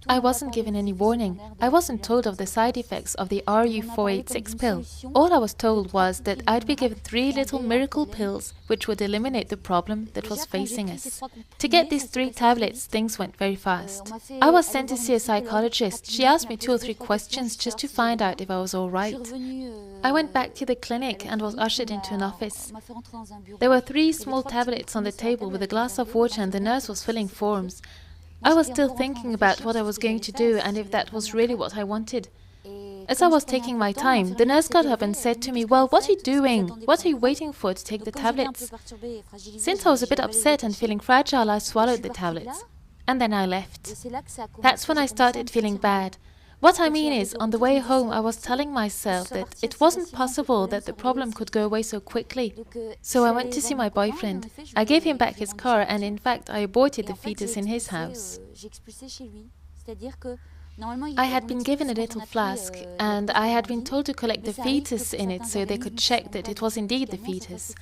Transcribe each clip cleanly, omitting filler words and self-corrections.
I wasn't given any warning. I wasn't told of the side effects of the RU486 pill. All I was told was that I'd be given 3 little miracle pills which would eliminate the problem that was facing us. To get these 3 tablets, things went very fast. I was sent to see a psychologist. She asked me 2 or 3 questions just to find out if I was all right. I went back to the clinic and was ushered into an office. There were 3 small tablets on the table with a glass of water, and the nurse was filling forms. I was still thinking about what I was going to do and if that was really what I wanted. As I was taking my time, the nurse got up and said to me, "Well, what are you doing? What are you waiting for to take the tablets?" Since I was a bit upset and feeling fragile, I swallowed the tablets. And then I left. That's when I started feeling bad. What I mean is, on the way home, I was telling myself that it wasn't possible that the problem could go away so quickly. So I went to see my boyfriend. I gave him back his car, and in fact, I aborted the fetus in his house. I had been given a little flask, and I had been told to collect the fetus in it so they could check that it was indeed the fetus.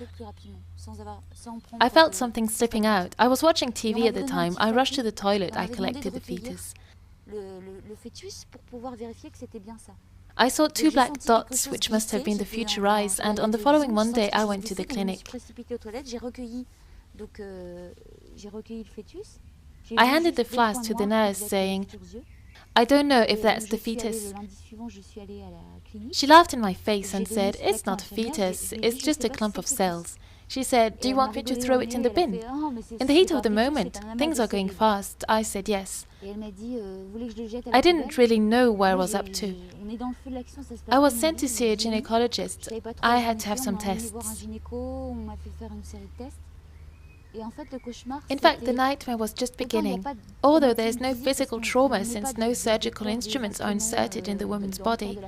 I felt something slipping out. I was watching TV at the time. I rushed to the toilet. I collected the fetus. I saw 2 black dots, which must have been the future eyes, and on the following Monday I went to the clinic. I handed the flask to the nurse, saying, "I don't know if that's the fetus." She laughed in my face and said, "It's not a fetus, it's just a clump of cells." She said, "Do you want me to throw it in the bin?" In the heat of the moment, things are going fast, I said yes. I didn't really know where I was up to. I was sent to see a gynecologist. I had to have some tests. In fact, the nightmare was just beginning, although there is no physical trauma since no surgical instruments are inserted in the woman's body.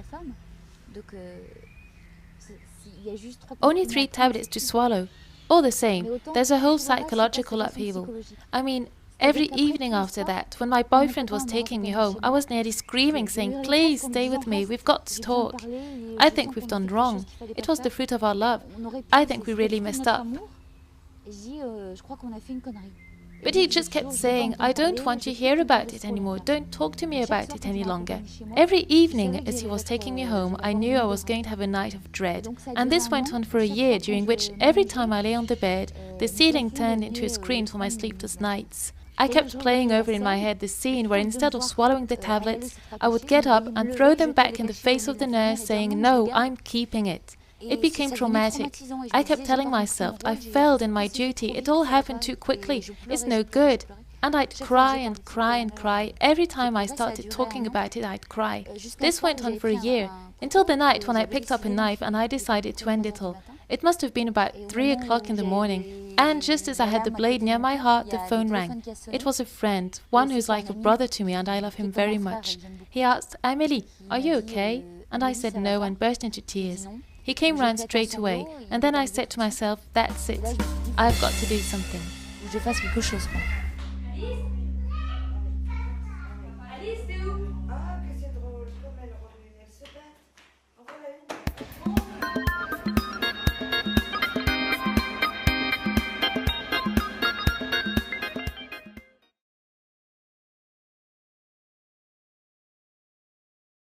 Only 3 tablets to swallow. All the same, there's a whole psychological upheaval. I mean, every evening after that, when my boyfriend was taking me home, I was nearly screaming, saying, "Please stay with me, we've got to talk. I think we've done wrong. It was the fruit of our love. I think we really messed up." But he just kept saying, "I don't want to hear about it anymore. Don't talk to me about it any longer." Every evening as he was taking me home, I knew I was going to have a night of dread. And this went on for a year, during which every time I lay on the bed, the ceiling turned into a screen for my sleepless nights. I kept playing over in my head the scene where instead of swallowing the tablets, I would get up and throw them back in the face of the nurse, saying, "No, I'm keeping it." It became traumatic. I kept telling myself I failed in my duty. It all happened too quickly. It's no good. And I'd cry and cry and cry. Every time I started talking about it, I'd cry. This went on for a year, until the night when I picked up a knife and I decided to end it all. It must have been about 3 o'clock in the morning, and just as I had the blade near my heart, the phone rang. It was a friend, one who's like a brother to me, and I love him very much. He asked, "Amélie, are you okay?" And I said no and burst into tears. He came round straight away, and then I said to myself, "That's it. I've got to do something."